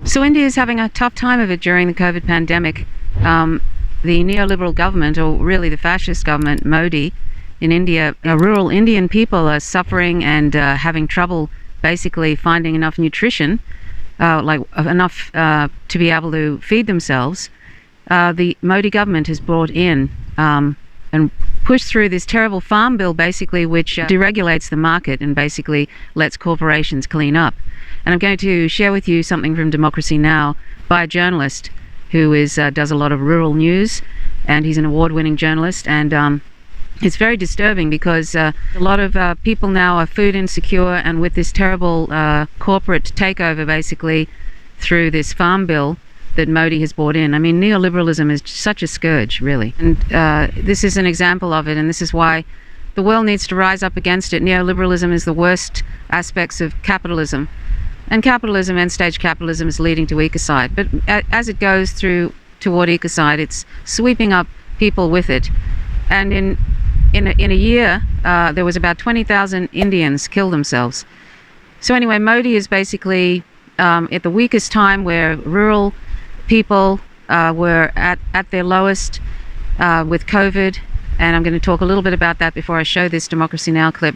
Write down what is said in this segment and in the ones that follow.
So India is having a tough time of it during the COVID pandemic. The neoliberal government, or really the fascist government, Modi, in India, rural Indian people are suffering and having trouble basically finding enough nutrition, like enough to be able to feed themselves. The Modi government has brought in and pushed through this terrible farm bill, basically, which deregulates the market and basically lets corporations clean up. And I'm going to share with you something from Democracy Now! By a journalist who does a lot of rural news, and he's an award-winning journalist. And it's very disturbing because a lot of people now are food insecure, and with this terrible corporate takeover, basically, through this farm bill that Modi has brought in. I mean, neoliberalism is such a scourge, really. And this is an example of it, and this is why the world needs to rise up against it. Neoliberalism is the worst aspects of capitalism. And capitalism, end-stage capitalism, is leading to ecocide. But as it goes toward ecocide, it's sweeping up people with it. And in a year, there was about 20,000 Indians killed themselves. So anyway, Modi is basically at the weakest time where rural people were at their lowest with COVID. And I'm going to talk a little bit about that before I show this Democracy Now! Clip.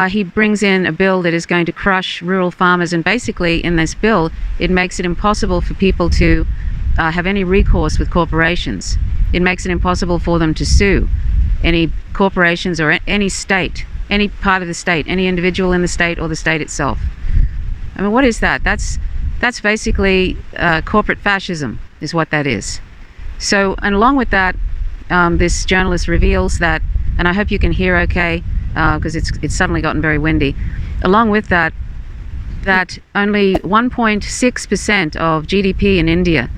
He brings in a bill that is going to crush rural farmers, and basically in this bill it makes it impossible for people to have any recourse with corporations. It makes it impossible for them to sue any corporations or any state, any part of the state, any individual in the state or the state itself. I mean, what is that? That's basically corporate fascism is what that is. So, and along with that, this journalist reveals that, and I hope you can hear okay, because it's suddenly gotten very windy. Along with that, only 1.6% of GDP in India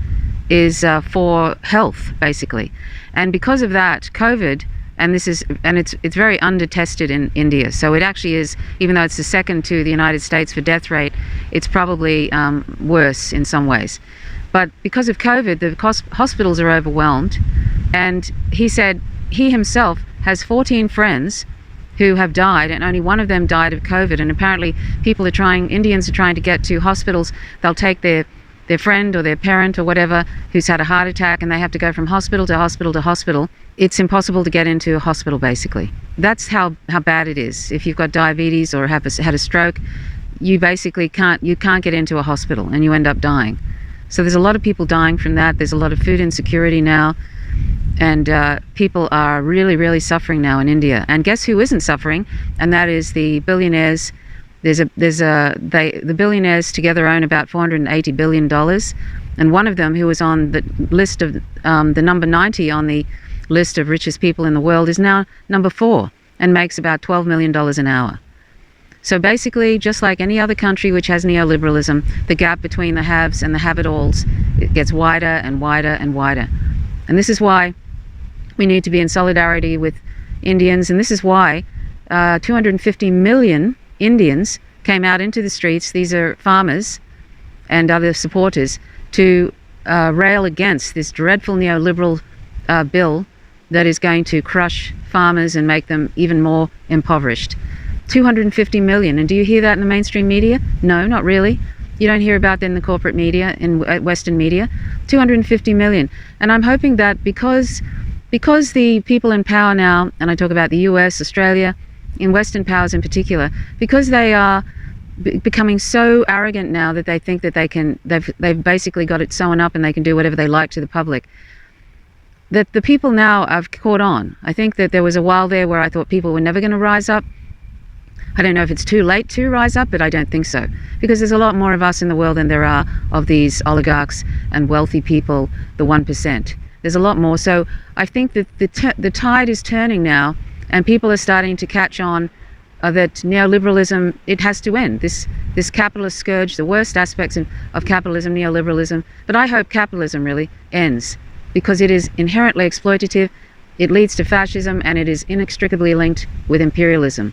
is for health, basically. And because of that, COVID, and it's very under-tested in India. So it actually is, even though it's the second to the United States for death rate, it's probably worse in some ways. But because of COVID, the hospitals are overwhelmed. And he said he himself has 14 friends who have died, and only one of them died of COVID. And apparently Indians are trying to get to hospitals. They'll take their friend or their parent or whatever who's had a heart attack, and they have to go from hospital to hospital to hospital. It's impossible to get into a hospital, basically. That's how bad it is. If you've got diabetes or had a stroke, you basically can't get into a hospital, and you end up dying. So there's a lot of people dying from that. There's a lot of food insecurity now. And people are really, really suffering now in India. And guess who isn't suffering? And that is the billionaires. The billionaires together own about $480 billion. And one of them, who was on the list of the number 90 on the list of richest people in the world, is now number 4 and makes about $12 million an hour. So basically, just like any other country which has neoliberalism, the gap between the haves and the have-it-alls, it gets wider and wider and wider. And this is why we need to be in solidarity with Indians, and this is why 250 million Indians came out into the streets. These are farmers and other supporters to rail against this dreadful neoliberal bill that is going to crush farmers and make them even more impoverished. 250 million, and do you hear that in the mainstream media? No, not really. You don't hear about that in the corporate media, in Western media. 250 million. And I'm hoping that because the people in power now, and I talk about the US, Australia, in Western powers in particular, because they are becoming so arrogant now that they think that they've basically got it sewn up and they can do whatever they like to the public, that the people now have caught on. I think that there was a while there where I thought people were never going to rise up. I don't know if it's too late to rise up, but I don't think so. Because there's a lot more of us in the world than there are of these oligarchs and wealthy people, the 1%. There's a lot more. So I think that the tide is turning now, and people are starting to catch on that neoliberalism, it has to end. This capitalist scourge, the worst aspects of capitalism, neoliberalism. But I hope capitalism really ends, because it is inherently exploitative, it leads to fascism, and it is inextricably linked with imperialism.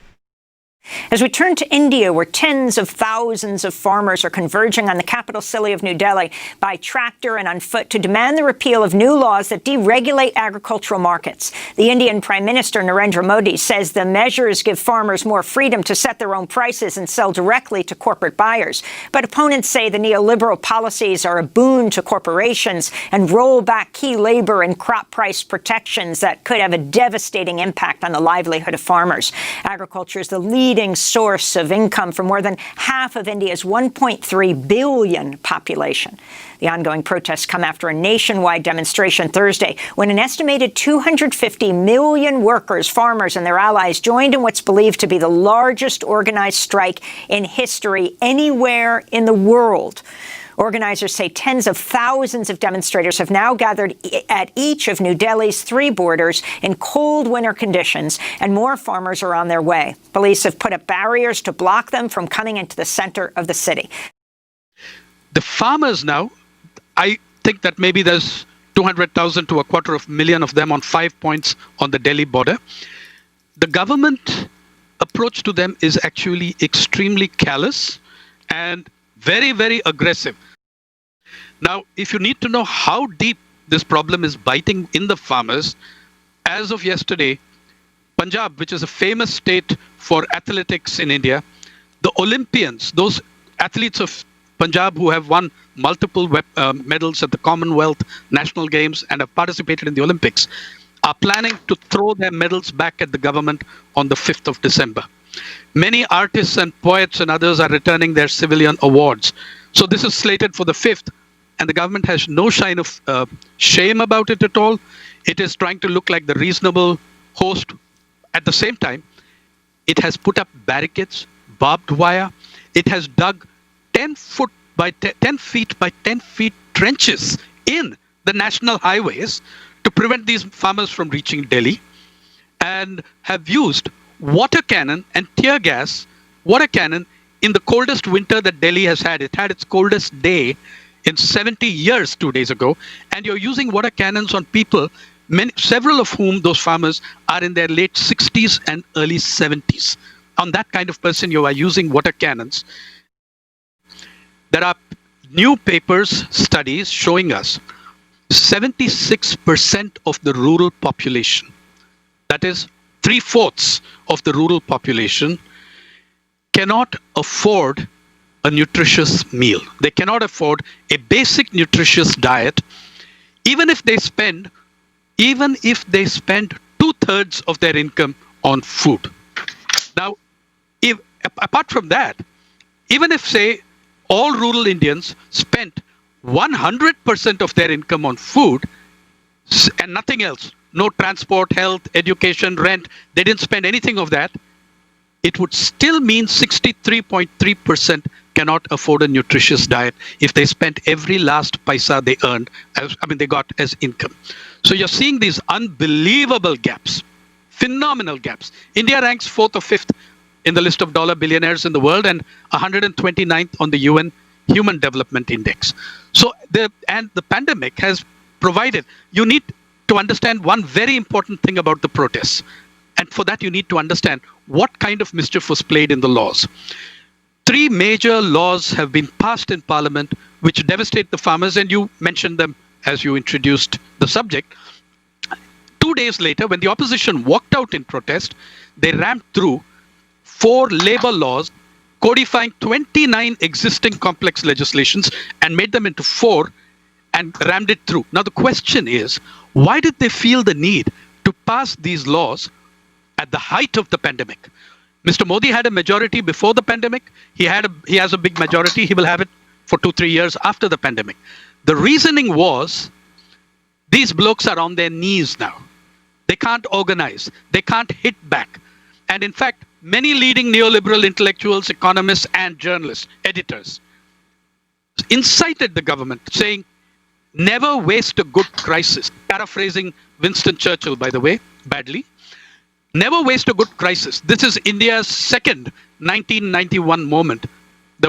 As we turn to India, where tens of thousands of farmers are converging on the capital city of New Delhi by tractor and on foot to demand the repeal of new laws that deregulate agricultural markets. The Indian Prime Minister Narendra Modi says the measures give farmers more freedom to set their own prices and sell directly to corporate buyers. But opponents say the neoliberal policies are a boon to corporations and roll back key labor and crop price protections that could have a devastating impact on the livelihood of farmers. Agriculture is the leading source of income for more than half of India's 1.3 billion population. The ongoing protests come after a nationwide demonstration Thursday when an estimated 250 million workers, farmers, and their allies joined in what's believed to be the largest organized strike in history anywhere in the world. Organizers say tens of thousands of demonstrators have now gathered at each of New Delhi's 3 borders in cold winter conditions, and more farmers are on their way. Police have put up barriers to block them from coming into the center of the city. The farmers now, I think that maybe there's 200,000 to 250,000 of them on 5 points on the Delhi border. The government approach to them is actually extremely callous and very, very aggressive. Now, if you need to know how deep this problem is biting in the farmers, as of yesterday, Punjab, which is a famous state for athletics in India, the Olympians, those athletes of Punjab who have won multiple medals at the Commonwealth, National Games, and have participated in the Olympics, are planning to throw their medals back at the government on the 5th of December. Many artists and poets and others are returning their civilian awards. So this is slated for the 5th, and the government has no sign of shame about it at all. It is trying to look like the reasonable host. At the same time, it has put up barricades, barbed wire. It has dug 10 feet by 10 feet trenches in the national highways to prevent these farmers from reaching Delhi, and have used water cannon and tear gas, water cannon in the coldest winter that Delhi has had. It had its coldest day in 70 years 2 days ago, and you're using water cannons on people, several of whom, those farmers, are in their late 60s and early 70s. On that kind of person, you are using water cannons. There are new papers, studies showing us 76% of the rural population, that is 3/4 of the rural population, cannot afford a nutritious meal. They cannot afford a basic nutritious diet, even if they spend 2/3 of their income on food. Now, apart from that, even if, say, all rural Indians spent 100% of their income on food and nothing else, no transport, health, education, rent, they didn't spend anything of that, it would still mean 63.3% cannot afford a nutritious diet if they spent every last paisa they earned, they got as income. So you're seeing these unbelievable gaps, phenomenal gaps. India ranks 4th or 5th in the list of dollar billionaires in the world and 129th on the UN Human Development Index. So the pandemic has provided, you need to understand one very important thing about the protests. And for that, you need to understand what kind of mischief was played in the laws. 3 major laws have been passed in Parliament which devastate the farmers, and you mentioned them as you introduced the subject. 2 days later, when the opposition walked out in protest, they rammed through 4 labor laws codifying 29 existing complex legislations and made them into 4 and rammed it through. Now, the question is, why did they feel the need to pass these laws at the height of the pandemic? Mr. Modi had a majority before the pandemic. He has a big majority. He will have it for 2-3 years after the pandemic. The reasoning was, these blokes are on their knees now. They can't organize. They can't hit back. And in fact, many leading neoliberal intellectuals, economists, and journalists, editors, incited the government, saying, never waste a good crisis. Paraphrasing Winston Churchill, by the way, badly. Never waste a good crisis. This is India's second 1991 moment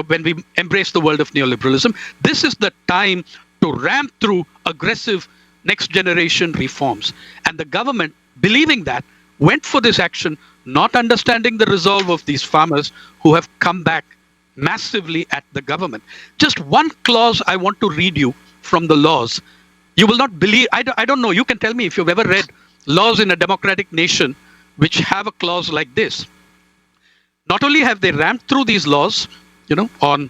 when we embrace the world of neoliberalism. This is the time to ramp through aggressive next generation reforms. And the government, believing that, went for this action not understanding the resolve of these farmers who have come back massively at the government. Just one clause I want to read you from the laws. You will not believe, I don't know, you can tell me if you've ever read laws in a democratic nation which have a clause like this. Not only have they rammed through these laws, on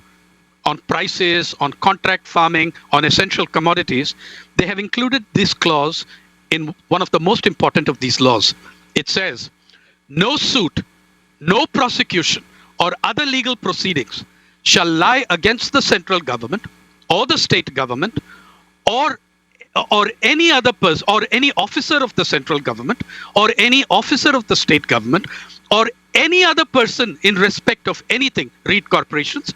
prices, on contract farming, on essential commodities, they have included this clause in one of the most important of these laws. It says, no suit, no prosecution, or other legal proceedings shall lie against the central government or the state government or any other person or any officer of the central government or any officer of the state government or any other person in respect of anything, read corporations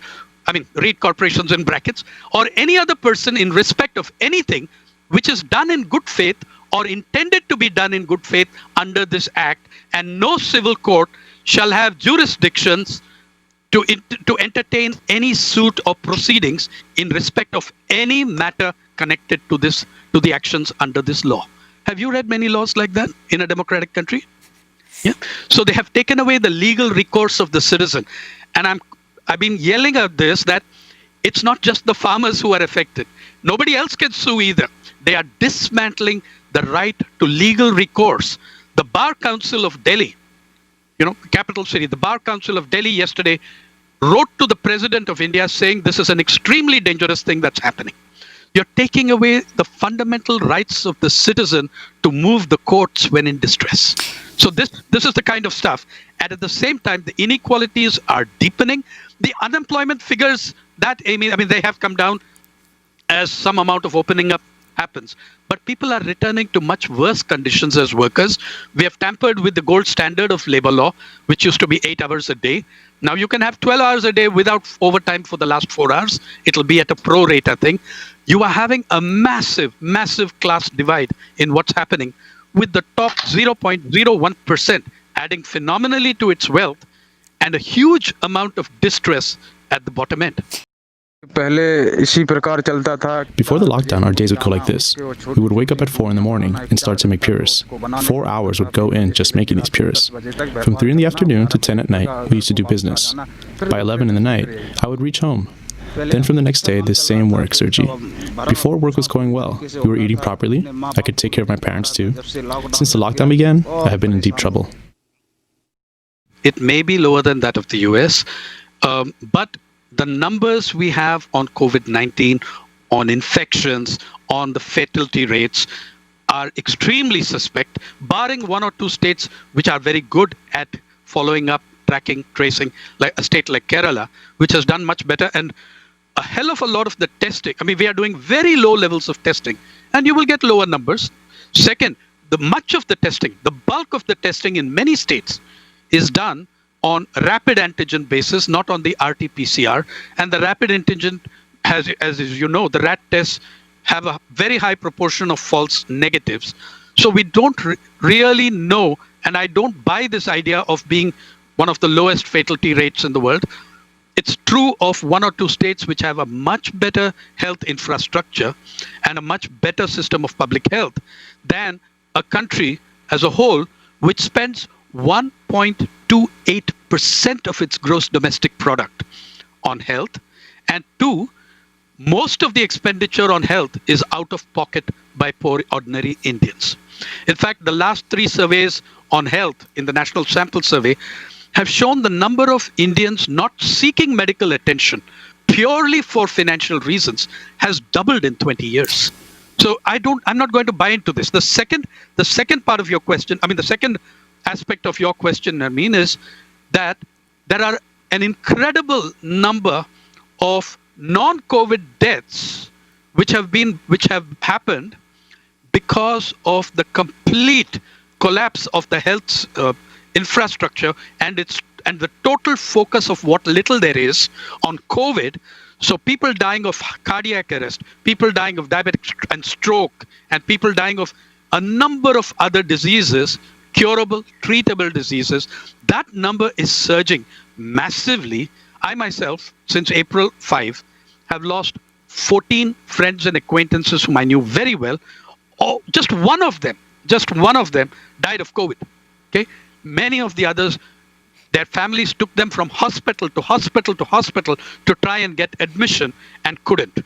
in brackets, or any other person in respect of anything which is done in good faith or intended to be done in good faith under this act, and no civil court shall have jurisdictions to entertain any suit or proceedings in respect of any matter connected to the actions under this law. Have you read many laws like that in a democratic country? Yeah. So they have taken away the legal recourse of the citizen. And I've been yelling at this, that it's not just the farmers who are affected. Nobody else can sue either. They are dismantling the right to legal recourse. The Bar Council of Delhi, the capital city, the Bar Council of Delhi yesterday wrote to the President of India saying this is an extremely dangerous thing that's happening. You're taking away the fundamental rights of the citizen to move the courts when in distress. So this is the kind of stuff. And at the same time, the inequalities are deepening. The unemployment figures that, they have come down as some amount of opening up happens. But people are returning to much worse conditions as workers. We have tampered with the gold standard of labor law, which used to be 8 hours a day. Now you can have 12 hours a day without overtime for the last 4 hours. It'll be at a pro rata thing. You are having a massive, massive class divide in what's happening, with the top 0.01% adding phenomenally to its wealth and a huge amount of distress at the bottom end. Before the lockdown, our days would go like this. We would wake up at 4 in the morning and start to make puris. 4 hours would go in just making these puris. From 3 in the afternoon to 10 at night, we used to do business. By 11 in the night, I would reach home. Then from the next day, the same work, Sergi. Before, work was going well. We were eating properly. I could take care of my parents too. Since the lockdown began, I have been in deep trouble. It may be lower than that of the US, but the numbers we have on COVID-19, on infections, on the fatality rates are extremely suspect, barring 1 or 2 states which are very good at following up, tracking, tracing, like a state like Kerala, which has done much better. And a hell of a lot of the testing, we are doing very low levels of testing, and you will get lower numbers. Second, much of the testing, the bulk of the testing in many states is done on rapid antigen basis, not on the RT-PCR. And the rapid antigen, as you know, the RAT tests have a very high proportion of false negatives. So we don't really know, and I don't buy this idea of being one of the lowest fatality rates in the world. It's true of 1 or 2 states which have a much better health infrastructure and a much better system of public health than a country as a whole, which spends 1.28% of its gross domestic product on health. And 2, most of the expenditure on health is out of pocket by poor ordinary Indians. In fact, the last 3 surveys on health in the National Sample Survey have shown the number of Indians not seeking medical attention purely for financial reasons has doubled in 20 years. So I'm not going to buy into this. The second part of your question, the second aspect of your question, is that there are an incredible number of non-COVID deaths which have happened because of the complete collapse of the health infrastructure and the total focus of what little there is on COVID. So people dying of cardiac arrest, people dying of diabetic and stroke, and people dying of a number of other diseases, curable, treatable diseases, that number is surging massively. I myself, since April 5, have lost 14 friends and acquaintances whom I knew very well. Oh, just one of them died of COVID. Okay, Many of the others, their families took them from hospital to hospital to hospital to try and get admission and couldn't.